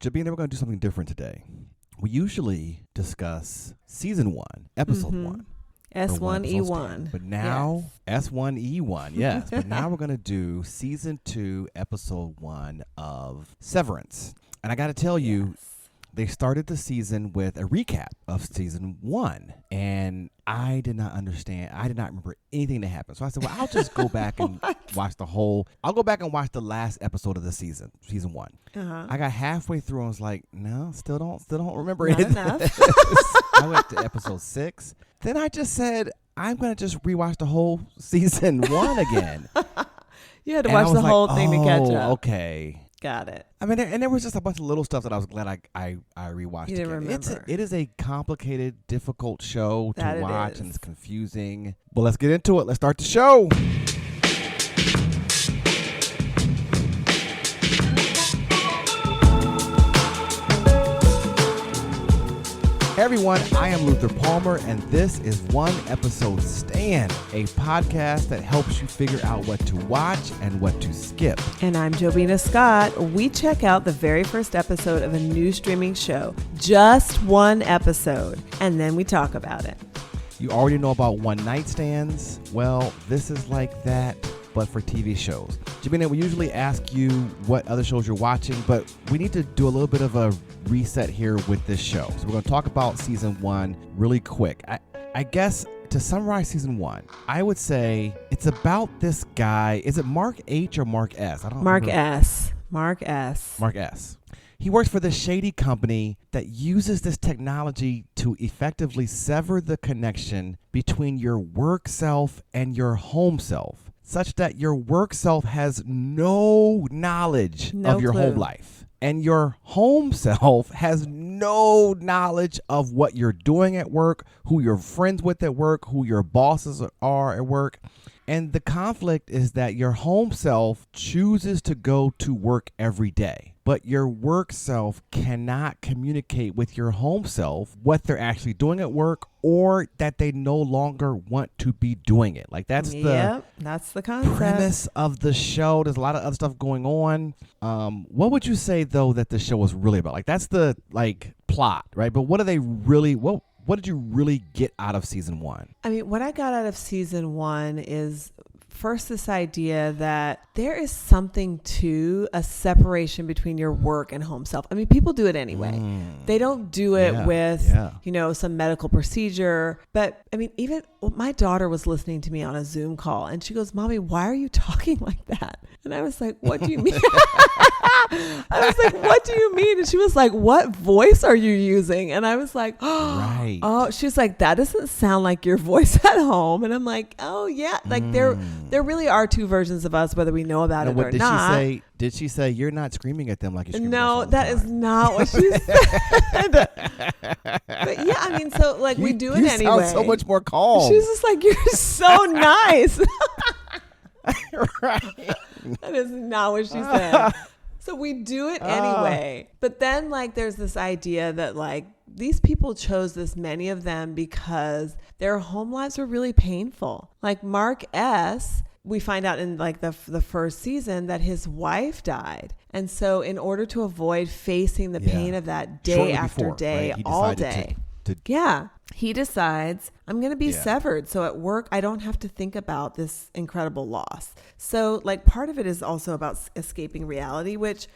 Jobina, we're going to do something different today. We usually discuss season 1, episode 1. S2E1. But now, S2E1, yes. But now we're going to do season 2, episode 1 of Severance. And I got to tell you, they started the season with a recap of season 1. And I did not understand. I did not remember anything that happened. So I said, well, I'll just go back and watch I'll go back and watch the last episode of the season 1. I got halfway through and was like, no, still don't remember Not anything. enough. I went to episode 6. Then I just said, I'm going to just rewatch the whole season 1 again. You had to watch the whole thing to catch up. Okay. Got it. I mean, and there was just a bunch of little stuff that I was glad I rewatched You didn't again. remember. It is a complicated, difficult show That to it watch, is. and it's confusing. But let's get into it. Let's start the show. Hey everyone, I am Luther Palmer, and this is One Episode Stand, a podcast that helps you figure out what to watch and what to skip. And I'm Jobina Scott. We check out the very first episode of a new streaming show, just one episode, and then we talk about it. You already know about one night stands. Well, this is like that, but for TV shows. Jobina, we usually ask you what other shows you're watching, but we need to do a little bit of a reset here with this show. So we're going to talk about season 1 really quick. I guess to summarize season 1, I would say it's about this guy. Is it Mark H or Mark S? I don't know. Mark S. Mark S. He works for this shady company that uses this technology to effectively sever the connection between your work self and your home self, such that your work self has no knowledge of your home life. And your home self has no knowledge of what you're doing at work, who you're friends with at work, who your bosses are at work. And the conflict is that your home self chooses to go to work every day, but your work self cannot communicate with your home self what they're actually doing at work, or that they no longer want to be doing it. Like that's the concept. Premise of the show. There's a lot of other stuff going on. What would you say though that the show was really about? Like that's the plot, right? But what are they really? What did you really get out of season 1? I mean, what I got out of season 1 is first this idea that there is something to a separation between your work and home self. I mean, people do it anyway. They don't do it with, some medical procedure. But I mean, even my daughter was listening to me on a Zoom call and she goes, "Mommy, why are you talking like that?" And I was like, "What do you mean?" I was like, "What do you mean?" And she was like, "What voice are you using?" And I was like, Right. "Oh," she was like, "That doesn't sound like your voice at home." And I'm like, "Oh yeah." Like there really are two versions of us, whether we know about it or not. Did she say you're not screaming at them like you're screaming? No, that is not what she said. But yeah, I mean, so we do it anyway. You sound so much more calm. She's just like, "You're so nice." Right. That is not what she said. So we do it anyway. But then there's this idea that these people chose this, many of them, because their home lives were really painful. Like Mark S., we find out in the first season that his wife died. And so in order to avoid facing the pain of that day Shortly after before, day, right? all day. He decides, I'm going to be severed. So at work, I don't have to think about this incredible loss. So part of it is also about escaping reality, which,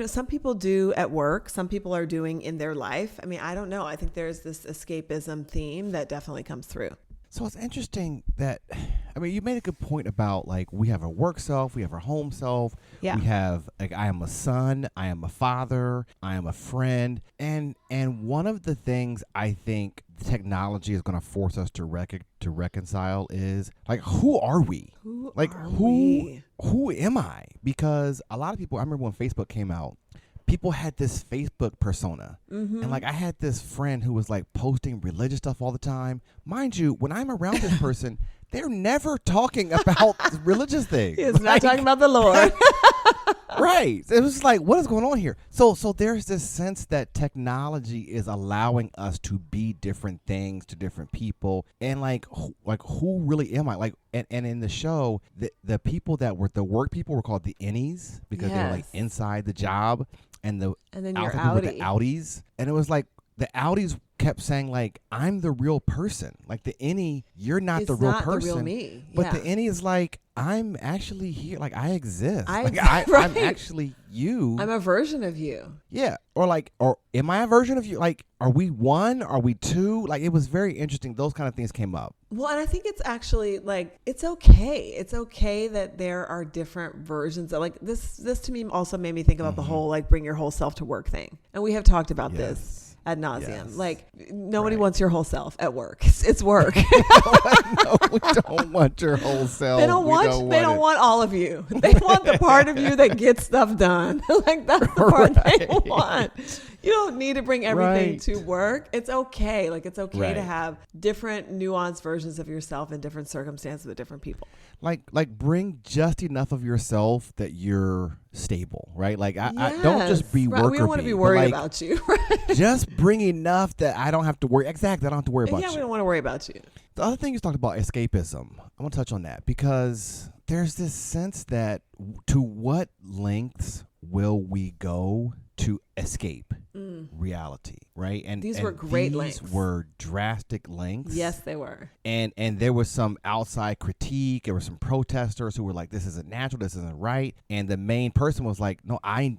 some people do at work. Some people are doing in their life. I mean, I don't know. I think there's this escapism theme that definitely comes through. So it's interesting that, you made a good point about we have a work self, we have our home self, we have I am a son, I am a father, I am a friend, and one of the things I think technology is going to force us to reconcile is who are we? Who am I? Because a lot of people, I remember when Facebook came out, people had this Facebook persona. And I had this friend who was posting religious stuff all the time. Mind you, when I'm around this person, they're never talking about religious things. He's not talking about the Lord. Right. It was what is going on here? So there's this sense that technology is allowing us to be different things to different people. And who really am I? And in the show, the people that were the work people were called the innies because they were inside the job. and the And then you're alpha people were the outie. outies, and it was like the outies kept saying like, I'm the real person. Like the innie, you're not It's the real not person. the real me. But Yeah. the innie is like, I'm actually here. Like I exist. I Like exist, I'm right. actually you. I'm a version of you. Yeah. Or am I a version of you? Like, are we one? Are we two? Like, it was very interesting. Those kind of things came up. Well, and I think it's actually like, it's okay. It's okay that there are different versions of like this to me also made me think about the whole, like bring your whole self to work thing. And we have talked about this ad nauseum. Yes. Like nobody Right. wants your whole self at work. It's work. No, we don't want your whole self. They don't want all of you. They want the part of you that gets stuff done. Like that's the part they Right. want. You don't need to bring everything Right. to work. It's okay. Like it's okay to Right. have different nuanced versions of yourself in different circumstances with different people. Like bring just enough of yourself that you're stable, right? Like I don't just be Right. worker We don't want to bee, be but, worried like, about you. Right? just bring enough that I don't have to worry. Exactly, I don't have to worry about Yeah, we you. don't want to worry about you. The other thing you talked about escapism. I want to touch on that because there's this sense that to what lengths will we go to escape reality, right? And These were great these lengths. were drastic lengths. Yes, they were. And there was some outside critique. There were some protesters who were like, this isn't natural, this isn't right. And the main person was like, no, I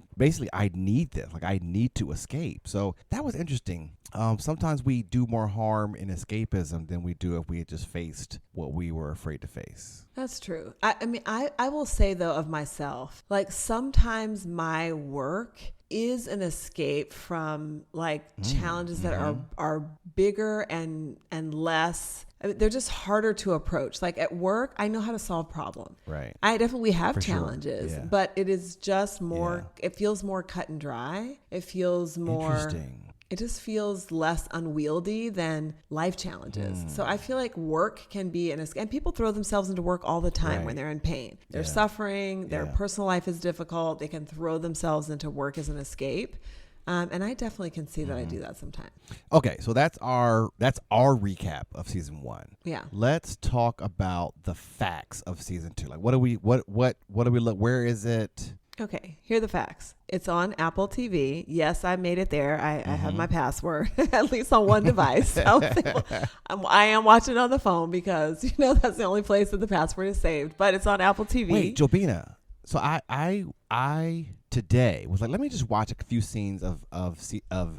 need this. Like, I need to escape. So that was interesting. Sometimes we do more harm in escapism than we do if we had just faced what we were afraid to face. That's true. I mean, I will say, though, of myself, like sometimes my work is an escape from like challenges that are bigger and less. I mean, they're just harder to approach. Like at work, I know how to solve problems. Right. I definitely have For sure. challenges, Yeah. but it is just more, Yeah. it feels more cut and dry. It feels more, Interesting. it just feels less unwieldy than life challenges. So I feel like work can be an escape. And people throw themselves into work all the time Right. when they're in pain. They're Yeah. suffering. Their Yeah. personal life is difficult. They can throw themselves into work as an escape. And I definitely can see that I do that sometimes. Okay, so that's our recap of season 1. Yeah. Let's talk about the facts of season 2. Like, what do we look? Where is it? Okay, here are the facts. It's on Apple TV. Yes, I made it there. I have my password, at least on one device. I am watching on the phone because, that's the only place that the password is saved. But it's on Apple TV. Wait, Jobina. So I today was like, let me just watch a few scenes of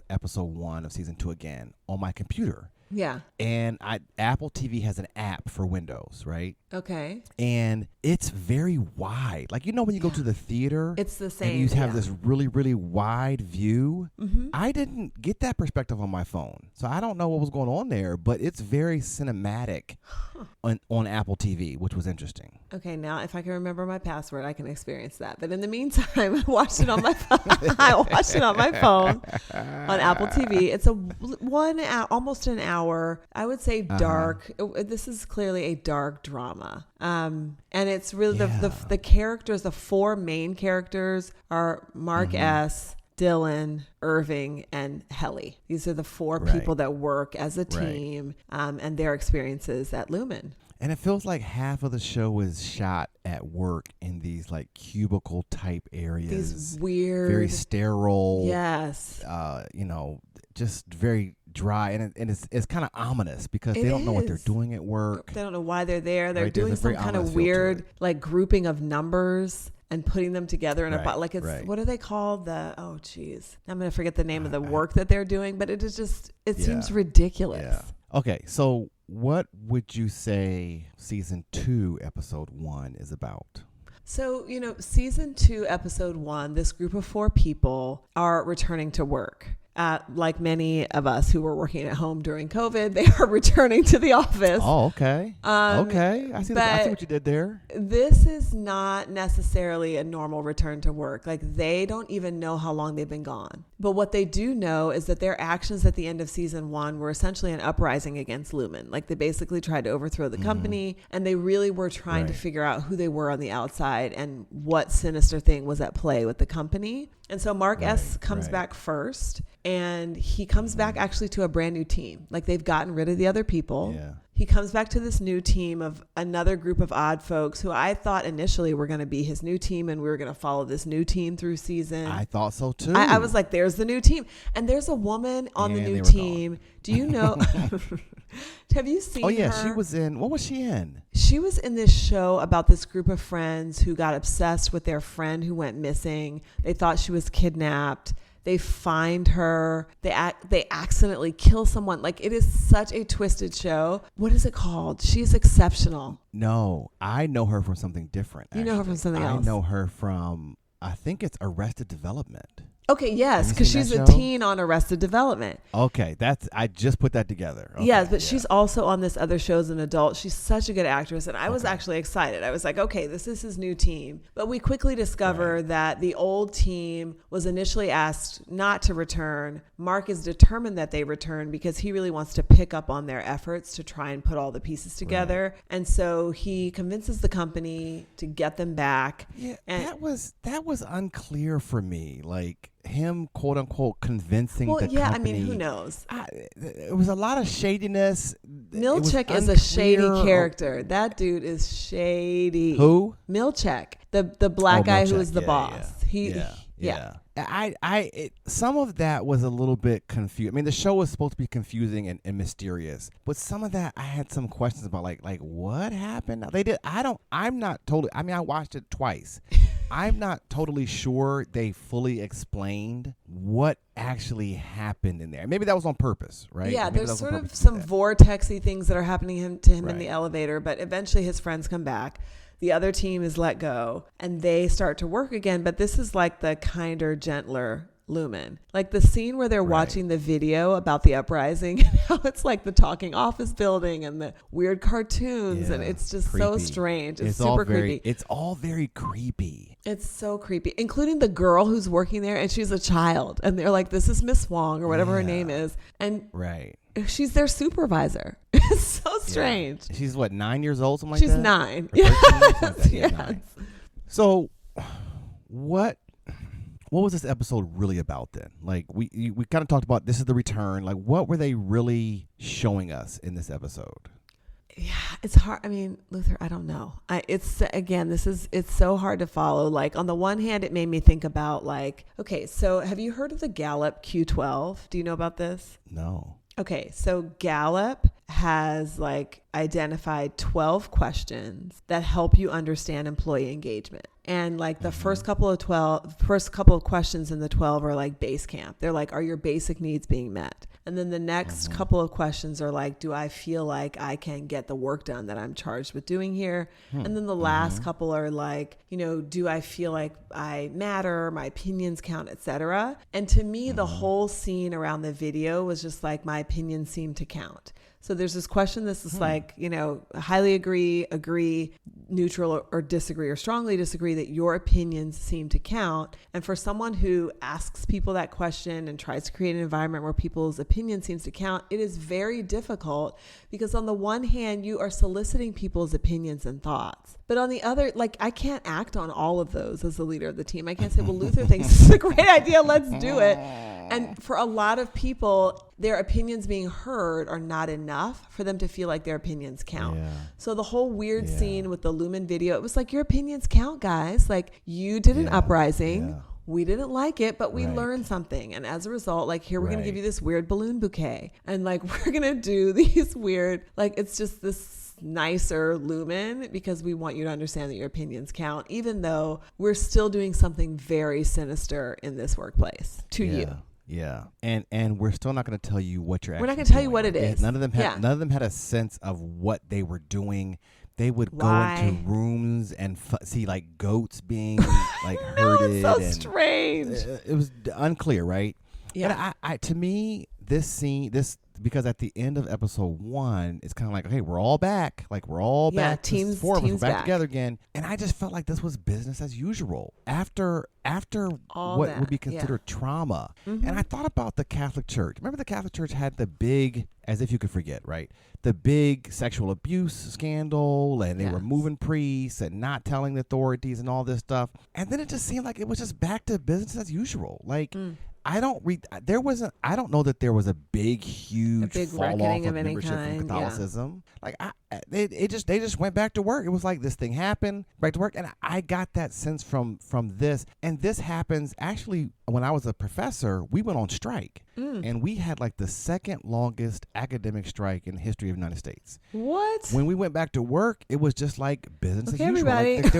episode 1 of season 2 again on my computer. Yeah. And Apple TV has an app for Windows, right? Okay. And it's very wide. Like, when you go to the theater, It's the same. and you have yeah. this really, really wide view. Mhm. I didn't get that perspective on my phone. So I don't know what was going on there, but it's very cinematic on Apple TV, which was interesting. Okay, now if I can remember my password, I can experience that. But in the meantime, I watched it on my phone. I watched it on my phone on Apple TV. It's almost an hour. I would say dark. This is clearly a dark drama. And it's really the characters. The 4 main characters are Mark S., Dylan, Irving, and Helly. These are the 4 Right. people that work as a team, and their experiences at Lumen. And it feels like half of the show is shot at work in these like cubicle type areas. These weird, very sterile. yes, just very dry, and it's kind of ominous because It they don't know what they're is. doing at work. They don't know why they're there. They're Right, there's doing a some very kind ominous of feel to weird it. like grouping of numbers and putting them together in a Right, like it's right. what are they called? I'm gonna forget the name of the work that they're doing, but it is just seems ridiculous. Yeah. Okay, so what would you say season 2, episode 1 is about? So, season 2, episode 1, this group of 4 people are returning to work. Like many of us who were working at home during COVID, they are returning to the office. Oh, okay. Okay. I see what you did there. This is not necessarily a normal return to work. Like they don't even know how long they've been gone. But what they do know is that their actions at the end of season 1 were essentially an uprising against Lumen. Like they basically tried to overthrow the company, and they really were trying to Right. figure out who they were on the outside and what sinister thing was at play with the company. And so Mark S. comes back first, and he comes back actually to a brand new team. Like they've gotten rid of the other people. Yeah. he comes back to this new team of another group of odd folks who I thought initially were going to be his new team, and we were going to follow this new team through season. I thought so too. I was like, there's the new team. And there's a woman on the new team. Gone. Do you know? Have you seen her? Oh, yeah. She was in, what was she in? She was in this show about this group of friends who got obsessed with their friend who went missing. They thought she was kidnapped. They find her. They accidentally kill someone. Like, it is such a twisted show. What is it called? She's exceptional. No, I know her from something different. You know her from something else. I know her from, I think it's Arrested Development. Okay, yes, because she's a teen on Arrested Development. Okay, I just put that together. Okay, yes, but she's also on this other show as an adult. She's such a good actress, and I was actually excited. I was like, okay, this is his new team. But we quickly discover that the old team was initially asked not to return. Mark is determined that they return because he really wants to pick up on their efforts to try and put all the pieces together. Right. And so he convinces the company to get them back. Yeah, and that was unclear for me. Like, him quote unquote convincing the company. I mean, who knows? It was a lot of shadiness. Milchek is a shady character. That dude is shady. Who? Milchek, the black guy who is the boss. Yeah. Some of that was a little bit confused. I mean, the show was supposed to be confusing and mysterious, but some of that I had some questions about, like what happened? I'm not totally. I mean, I watched it twice. I'm not totally sure they fully explained what actually happened in there. Maybe that was on purpose, right? Yeah, Maybe there's sort of some vortexy things that are happening to him in the elevator, but eventually his friends come back. The other team is let go and they start to work again, but this is like the kinder, gentler Lumen. Like the scene where they're watching the video about the uprising, and how it's like the talking office building and the weird cartoons, and it's just creepy. So strange. It's super creepy. It's all very creepy. It's so creepy, including the girl who's working there, and she's a child, and they're like, this is Miss Wong or whatever her name is, and she's their supervisor. It's so strange. Yeah. She's what, 9 years old, something like that? She's 9. Yes. 9. So what was this episode really about then? Like we kind of talked about this is the return. Like, what were they really showing us in this episode? Yeah, it's hard. I mean, Luther, I don't know. It's so hard to follow. Like, on the one hand, it made me think about, like, okay, so have you heard of the Gallup Q12? Do you know about this? No. Okay, so Gallup has like identified 12 questions that help you understand employee engagement. And like the first couple of questions in the 12 are like base camp. They're like, are your basic needs being met? And then the next couple of questions are like, do I feel like I can get the work done that I'm charged with doing here? And then the last couple are like, do I feel like I matter, my opinions count, etc. And to me, the whole scene around the video was just like, my opinions seem to count. So there's this question that's just like, highly agree, neutral or disagree or strongly disagree that your opinions seem to count. And for someone who asks people that question and tries to create an environment where people's opinion seems to count, it is very difficult because on the one hand, you are soliciting people's opinions and thoughts. But on the other, like, I can't act on all of those as the leader of the team. I can't say, well, Luther thinks this is a great idea. Let's do it. And for a lot of people, their opinions being heard are not enough for them to feel like their opinions count. Yeah. So the whole weird scene with the Lumen video, it was like, your opinions count, guys. Like, you did an uprising. Yeah. We didn't like it, but we learned something. And as a result, like, here, we're going to give you this weird balloon bouquet. And like, we're going to do these weird, like, it's just this nicer Lumen because we want you to understand that your opinions count, even though we're still doing something very sinister in this workplace to you. Yeah, and we're still not going to tell you what you're. We're not going to tell you what it is. None of them had a sense of what they were doing. They would go into rooms and see like goats being like herded. No, it's so strange. It was unclear, right? Yeah. But to me, this scene, because at the end of episode 1, it's kind of like, okay, we're all back. Like, we're all back. Teams, four of us, teams we're back together again. And I just felt like this was business as usual after all what would be considered trauma. And I thought about the Catholic Church. Remember, the Catholic Church had the big, as if you could forget, right? The big sexual abuse scandal, and they were moving priests and not telling the authorities and all this stuff. And then it just seemed like it was just back to business as usual. Like, I don't read. I don't know that there was a huge fall off reckoning of of any membership from kind. Catholicism. Like they just went back to work. It was like this thing happened, back to work, and I got that sense from this. And this happens actually when I was a professor. We went on strike, and we had like the second longest academic strike in the history of the United States. What? When we went back to work, it was just like business as usual. Everybody. Like,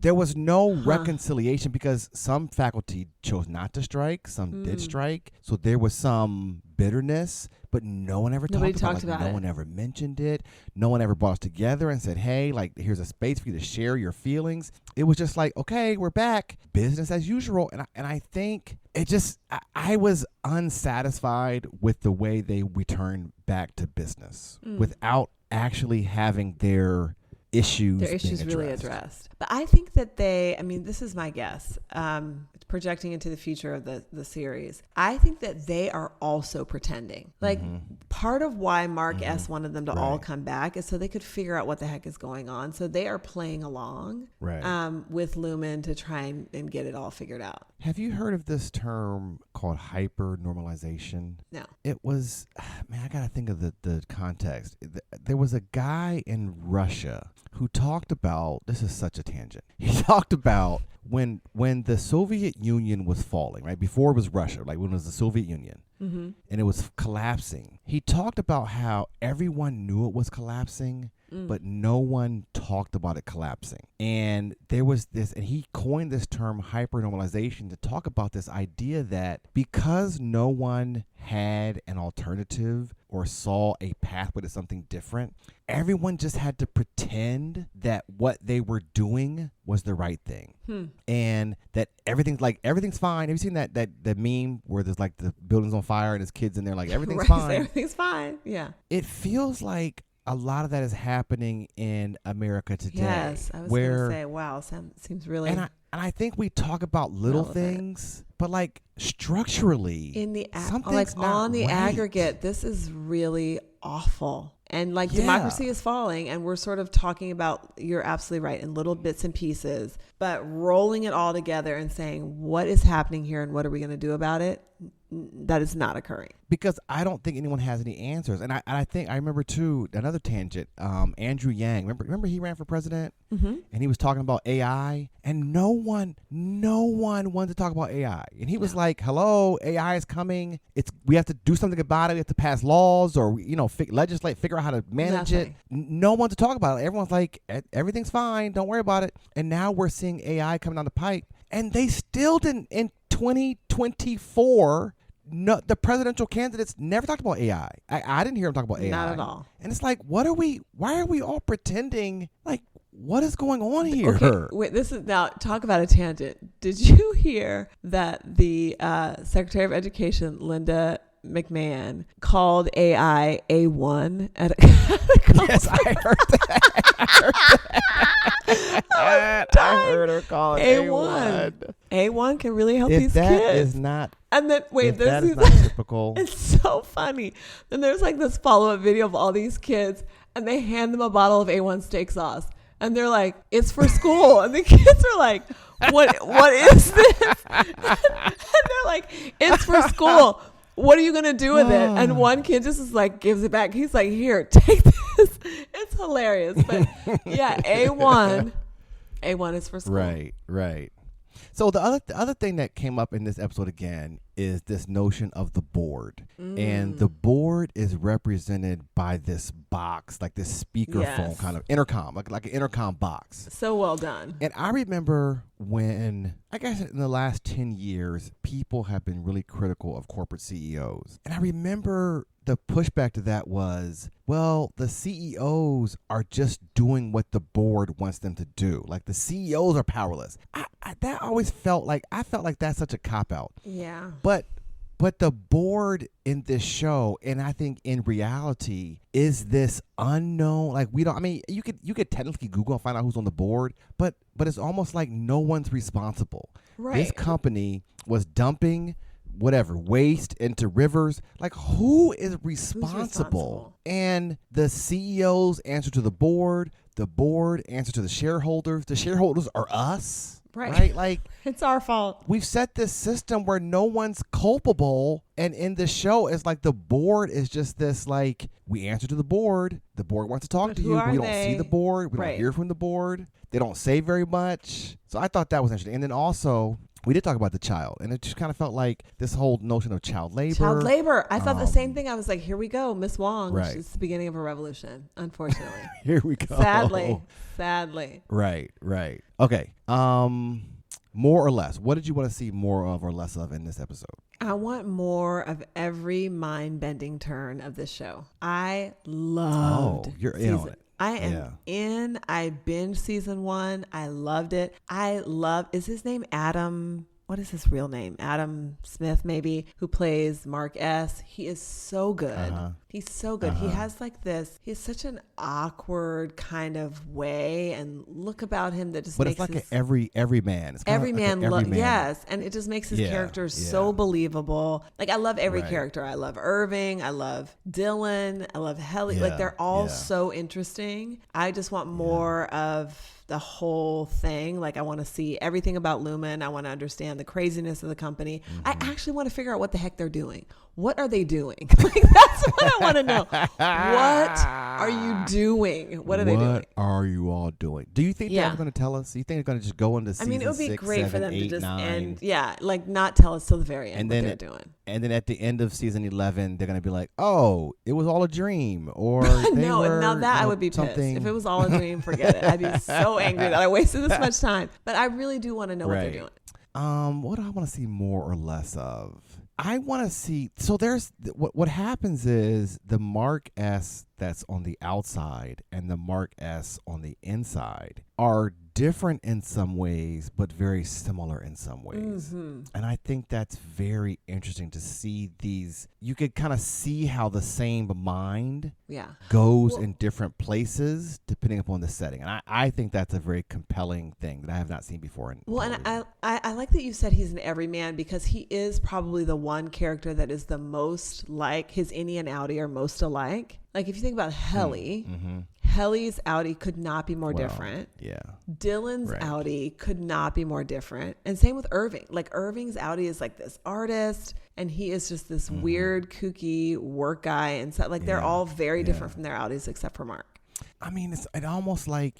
there was no reconciliation because some faculty chose not to strike, some did strike, so there was some bitterness, but no one ever talked about it. No one ever mentioned it. No one ever brought us together and said, hey, like, here's a space for you to share your feelings. It was just like, okay, we're back, business as usual. And I think it just, I was unsatisfied with the way they returned back to business without actually having their issues really addressed. But I think that this is my guess, projecting into the future of the series. I think that they are also pretending. Like, part of why Mark S wanted them to all come back is so they could figure out what the heck is going on. So they are playing along with Lumen to try and get it all figured out. Have you heard of this term called hyper-normalization? No. It was, man, I got to think of the context. There was a guy in Russia who talked about, this is such a tangent. He talked about when the Soviet Union was falling, right? Before it was Russia, like when it was the Soviet Union, and it was collapsing. He talked about how everyone knew it was collapsing, but no one talked about it collapsing. And there was this, and he coined this term hypernormalization to talk about this idea that because no one had an alternative or saw a pathway to something different, everyone just had to pretend that what they were doing was the right thing. And that everything's fine. Have you seen that meme where there's like the building's on fire and there's kids in there like everything's fine? Everything's fine. Yeah. It feels like a lot of that is happening in America today. Yes, I was going to say, wow, seems really. And I think we talk about little things, but like structurally, in the something's not on the right. aggregate, this is really awful. And like democracy is falling, and we're sort of talking about, you're absolutely right, in little bits and pieces, but rolling it all together and saying, what is happening here and what are we going to do about it? That is not occurring. Because I don't think anyone has any answers. And I think I remember too, another tangent, Andrew Yang, remember he ran for president and he was talking about AI, and no one wanted to talk about AI. And he was like, hello, AI is coming. We have to do something about it. We have to pass laws or, legislate, figure out how to manage it. No one to talk about it. Everyone's like, everything's fine. Don't worry about it. And now we're seeing AI coming down the pipe, and they still didn't, in 2024, no, the presidential candidates never talked about AI. I didn't hear them talk about AI. Not at all. And it's like, why are we all pretending? Like, what is going on here? Okay, wait, this is now, talk about a tangent. Did you hear that the Secretary of Education, Linda McMahon, called AI A1 at a Yes, I heard that. I heard her call it A1. A1 can really help these that kids. Is not, and then wait, that is not typical. It's so funny. Then there's like this follow-up video of all these kids, and they hand them a bottle of A1 steak sauce, and they're like, "It's for school," and the kids are like, "What is this?" And they're like, "It's for school. What are you going to do with it?" And one kid just is like, gives it back. He's like, "Here, take this." It's hilarious. But yeah, A1 is for school. Right. So the other thing that came up in this episode again is this notion of the board. And the board is represented by this box, like this speakerphone kind of intercom, like an intercom box. So well done. And I remember when, I guess in the last 10 years, people have been really critical of corporate CEOs. And I remember the pushback to that was, well, the CEOs are just doing what the board wants them to do. Like the CEOs are powerless. That always felt like that's such a cop-out. Yeah. But the board in this show, and I think in reality, is this unknown. Like you could technically Google and find out who's on the board, but it's almost like no one's responsible. Right. This company was dumping waste into rivers. Like, who is responsible? And the CEOs answer to the board. The board answers to the shareholders. The shareholders are us. Right. Like, it's our fault. We've set this system where no one's culpable. And in the show, it's like the board is just this, like, we answer to the board. The board wants to talk to you. We don't see the board. We don't hear from the board. They don't say very much. So I thought that was interesting. And then also, we did talk about the child, and it just kind of felt like this whole notion of child labor. Child labor. I thought the same thing. I was like, here we go. Miss Wong. Right. It's the beginning of a revolution, unfortunately. Here we go. Sadly. Right. Okay. More or less. What did you want to see more of or less of in this episode? I want more of every mind-bending turn of this show. I loved you're in on it. I am in. I binged season 1. I loved it. Is his name Adam? What is his real name? Adam Smith, maybe, who plays Mark S. He is so good. He's so good. He has like this. He has such an awkward kind of way and look about him that just makes it's like every man. It's every like man look. Yes, and it just makes his characters so believable. Like I love every character. I love Irving. I love Dylan. I love Helly. Like they're all so interesting. I just want more of the whole thing. Like I want to see everything about Lumen. I want to understand the craziness of the company. I actually want to figure out what the heck they're doing. What are they doing? Like that's what I want to know. What are you doing? What are they doing? What are you all doing? Do you think they're going to tell us? Do you think they're going to just go into season 6, it would be 6, great 7, for them 8, to just 9, end. Yeah, like not tell us till the very end what they're doing. And then at the end of season 11, they're going to be like, "Oh, it was all a dream," or now that I would be pissed. If it was all a dream, forget it. I'd be so angry that I wasted this much time. But I really do want to know what they're doing. What do I want to see more or less of? I want to see. So there's what happens is the Mark S that's on the outside and the Mark S on the inside are different in some ways, but very similar in some ways. And I think that's very interesting to see these. You could kind of see how the same mind goes in different places depending upon the setting. And I think that's a very compelling thing that I have not seen before. And I like that you said he's an everyman because he is probably the one character that is the most like his innie and outie are most alike. Like if you think about Helly, Helly's outie could not be more different. Yeah. Dylan's outie could not be more different. And same with Irving. Like Irving's outie is like this artist and he is just this weird, kooky work guy. And so like they're all very different from their outies except for Mark. I mean, it's almost like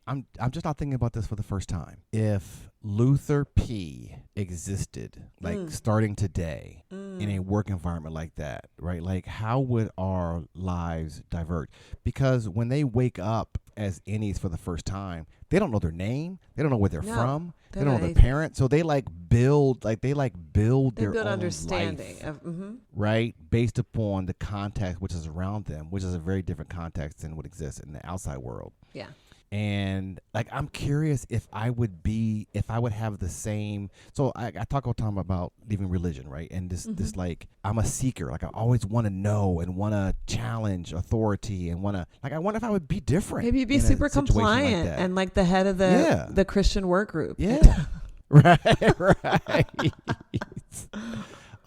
I'm just not thinking about this for the first time. If Luther P existed, like starting today in a work environment like that, right? Like how would our lives divert? Because when they wake up as innies for the first time, they don't know their name. They don't know where they're from. They don't know their parents. So they build their own understanding life, of, right? Based upon the context which is around them, which is a very different context than what exists in the outside world. Yeah. And like, I'm curious if I would have the same. So I talk all the time about leaving religion, right? And this like, I'm a seeker. Like I always want to know and want to challenge authority and I wonder if I would be different. Maybe you'd be super compliant and like the head of the Christian work group. Yeah. Right.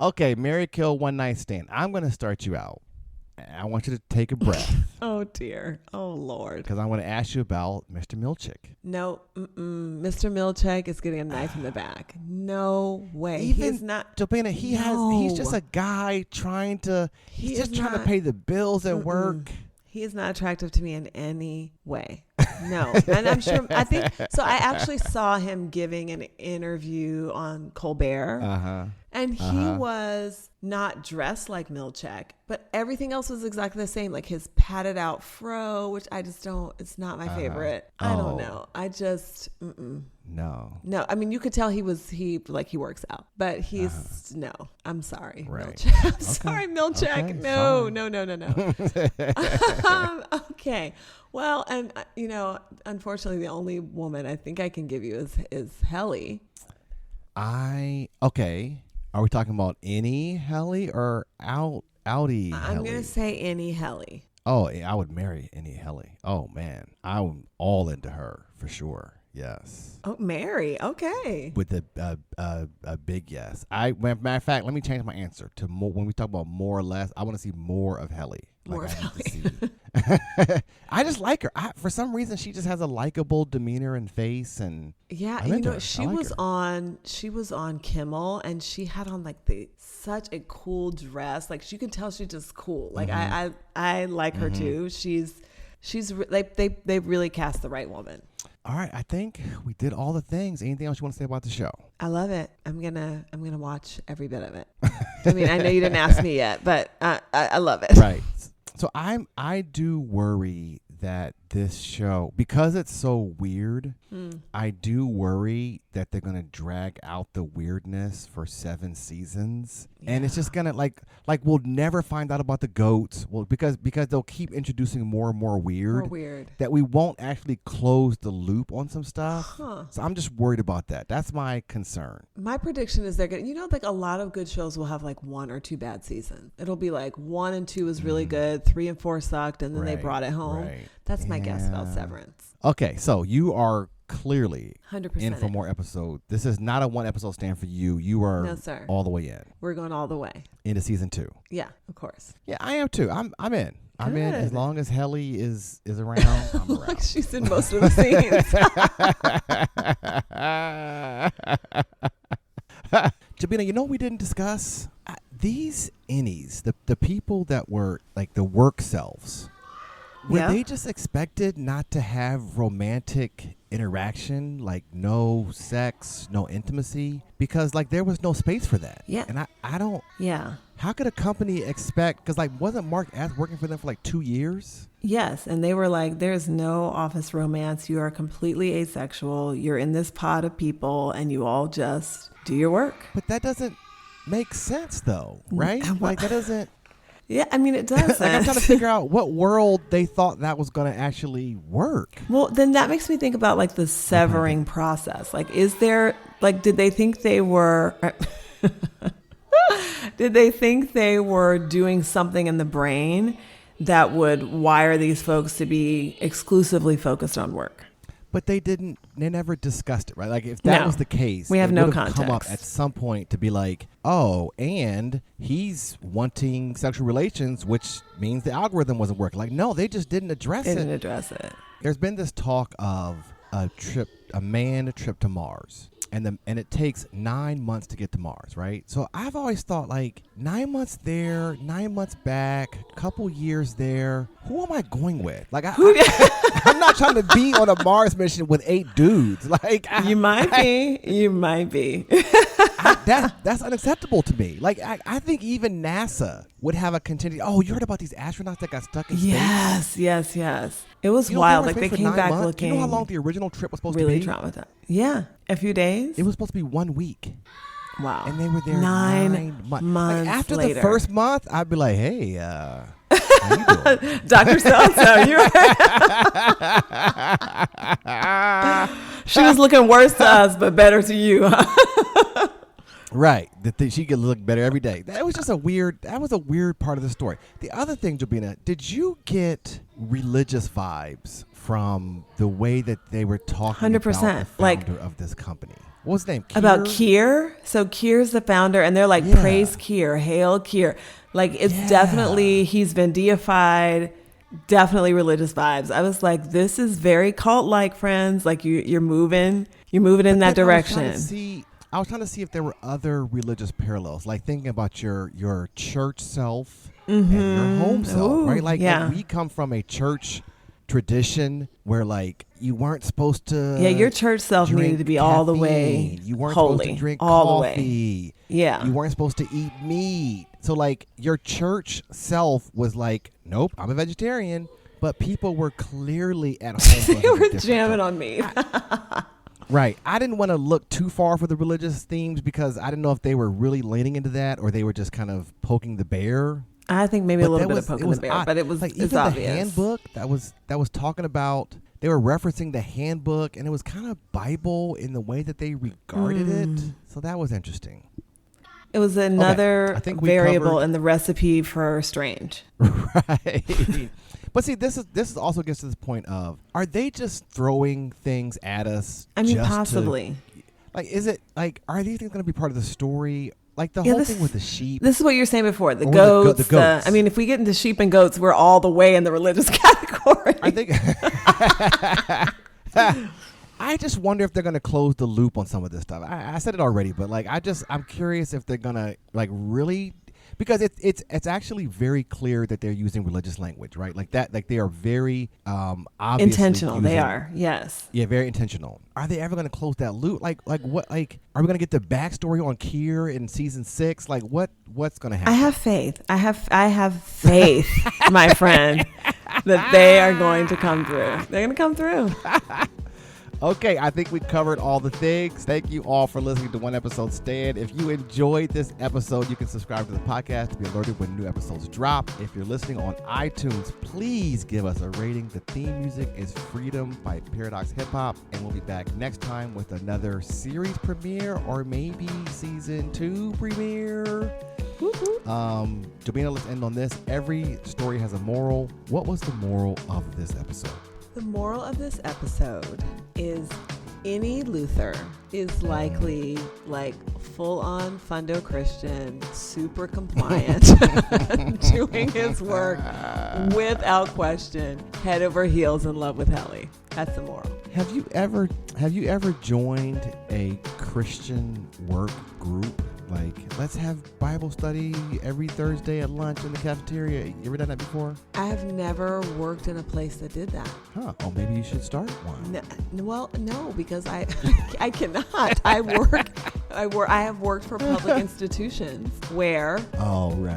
Okay. Marry, kill, one night stand. I'm going to start you out. I want you to take a breath. Oh, dear. Oh, Lord. Because I want to ask you about Mr. Milchick. No. Mr. Milchick is getting a knife in the back. No way. He's not. Jobina, he's just a guy trying to pay the bills at work. He is not attractive to me in any way. No. And I'm sure, I actually saw him giving an interview on Colbert. And he was not dressed like Milchick, but everything else was exactly the same. Like his padded out fro, which I just don't, it's not my favorite. I don't know. I just, No. I mean, you could tell he works out, but he's, no, I'm sorry. Right. Milchick. I'm sorry, Milchick. Okay, no. Okay. Well, and unfortunately the only woman I think I can give you is Helly. Okay. Are we talking about any Helly or outie Helly? I'm going to say any Helly. Oh, I would marry any Helly. Oh, man. I'm all into her for sure. Yes. Oh, Mary. Okay. With a big yes. Matter of fact, let me change my answer to more. When we talk about more or less, I want to see more of Helly. More of Helly. I just like her. For some reason, she just has a likable demeanor and face, and yeah, she was on Kimmel, and she had on like such a cool dress. Like you can tell she's just cool. Like I like her too. She's they really cast the right woman. All right, I think we did all the things. Anything else you want to say about the show? I love it. I'm gonna watch every bit of it. I mean, I know you didn't ask me yet, but I love it. Right. So I do worry that this show, because it's so weird, I do worry that they're going to drag out the weirdness for 7 seasons. Yeah. And it's just going to like we'll never find out about the goats. Well, because they'll keep introducing more and more weird. That we won't actually close the loop on some stuff. Huh. So I'm just worried about that. That's my concern. My prediction is they're going to, like a lot of good shows will have like 1 or 2 bad seasons. It'll be like 1 and 2 is really good, 3 and 4 sucked, and then they brought it home. Right. That's my guess about Severance. Okay, so you are clearly 100% in for more episodes. This is not a 1 episode stand for you. You are all the way in. We're going all the way into season 2. Yeah, of course. Yeah, I am too. I'm in. I'm in as long as Helly is around. I'm around. Like she's in most of the scenes. Jobina, you know what we didn't discuss? These innies, the people that were like the work selves, were they just expected not to have romantic interaction, like no sex, no intimacy? Because like there was no space for that. Yeah. And I don't. Yeah. How could a company expect, because like wasn't Mark S working for them for like 2 years? Yes. And they were like, there's no office romance. You are completely asexual. You're in this pod of people and you all just do your work. But that doesn't make sense though, right? Like that doesn't. Yeah, I mean, it does. Like I'm trying to figure out what world they thought that was going to actually work. Well, then that makes me think about like the severing process. Like, is there, like, did they think they were doing something in the brain that would wire these folks to be exclusively focused on work? But they never discussed it, right? Like if that was the case, we have no context. Come up at some point to be like, oh, and he's wanting sexual relations, which means the algorithm wasn't working. Like, no, they just didn't address it. They didn't address it. There's been this talk of a manned trip to Mars. And it takes 9 months to get to Mars, right? So I've always thought like 9 months there, 9 months back, couple years there. Who am I going with? Like I'm not trying to be on a Mars mission with 8 dudes. Like you might be. That's unacceptable to me. Like I think even NASA would have a contingency. Oh, you heard about these astronauts that got stuck in space? Yes. It was wild. Like they came back looking. You know how long the original trip was supposed to be? Really traumatized. Yeah, a few days. It was supposed to be 1 week. Wow. And they were there 9 months like after later. The first month, I'd be like, hey, how you doing? Dr. So-and-so, you're She was looking worse to us, but better to you. Right. She could look better every day. That was a weird part of the story. The other thing, Jobina, did you get religious vibes from the way that they were talking 100%. about the founder of this company? What was his name? Keir? About Keir. So Keir's the founder, and they're like, praise Keir, hail Keir. Like, it's definitely, he's been deified, definitely religious vibes. I was like, this is very cult-like, friends. Like, you're moving in that direction. I was trying to see if there were other religious parallels, like thinking about your church self and your home self, right? Like we come from a church tradition where like you weren't supposed to. Yeah, your church self needed to be caffeine. all the way You weren't holy, supposed to drink all coffee. The way. Yeah, you weren't supposed to eat meat. So like your church self was like, nope, I'm a vegetarian. But people were clearly at home. They were jamming on me. Right. I didn't want to look too far for the religious themes because I didn't know if they were really leaning into that or they were just kind of poking the bear. I think maybe a little bit of poking the bear, but it was like it's even obvious. The handbook that was talking about, they were referencing the handbook and it was kind of Bible in the way that they regarded it. So that was interesting. It was another variable in the recipe for strange. Right. But see, this is also gets to this point of, are they just throwing things at us? I mean, just possibly. is it like, are these things going to be part of the story? Like the whole thing with the sheep. This is what you're saying before. The Or goats. the goats. I mean, if we get into sheep and goats, we're all the way in the religious category. I think. I just wonder if they're going to close the loop on some of this stuff. I said it already, but like, I'm curious if they're going to like really, because it's actually very clear that they're using religious language, right? Like that, like they are very obviously intentional. using, They are, yes. Yeah, very intentional. Are they ever going to close that loop? Like what? Like, are we going to get the backstory on Kier in season 6? Like what's going to happen? I have faith. I have faith, my friend, that they are going to come through. They're going to come through. Okay, I think we covered all the things. Thank you all for listening to One Episode Stand. If you enjoyed this episode, you can subscribe to the podcast to be alerted when new episodes drop. If you're listening on iTunes, please give us a rating. The theme music is Freedom by Paradox Hip Hop, and we'll be back next time with another series premiere or maybe season 2 premiere. Jobina, let's end on this. Every story has a moral. What was the moral of this episode? The moral of this episode is any Luther is likely like full-on fundo Christian, super compliant, doing his work without question, head over heels in love with Helly. That's the moral. Have you ever joined a Christian work group? Like, let's have Bible study every Thursday at lunch in the cafeteria. You ever done that before? I have never worked in a place that did that. Huh. Oh, maybe you should start one. No, because I cannot. I have worked for public institutions where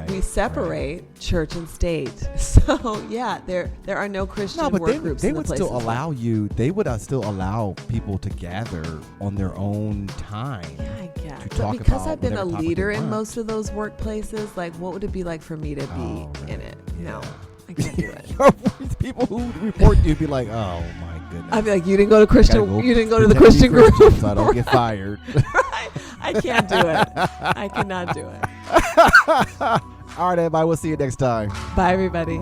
we separate church and state. So yeah, there are no Christian work groups. They in the would still places allow you. They would still allow people to gather on their own time. Yeah, I guess. To talk because about I've been a whatever topic leader they in want. most of those workplaces, like what would it be like for me to be in it? Yeah. No, I can't do it. People who report to you be like, oh my goodness. I'd be like, you didn't go to Christian. Gotta go You didn't go to the pretend to Christian be group, so I don't get fired. Right? I can't do it. I cannot do it. All right, everybody. We'll see you next time. Bye, everybody.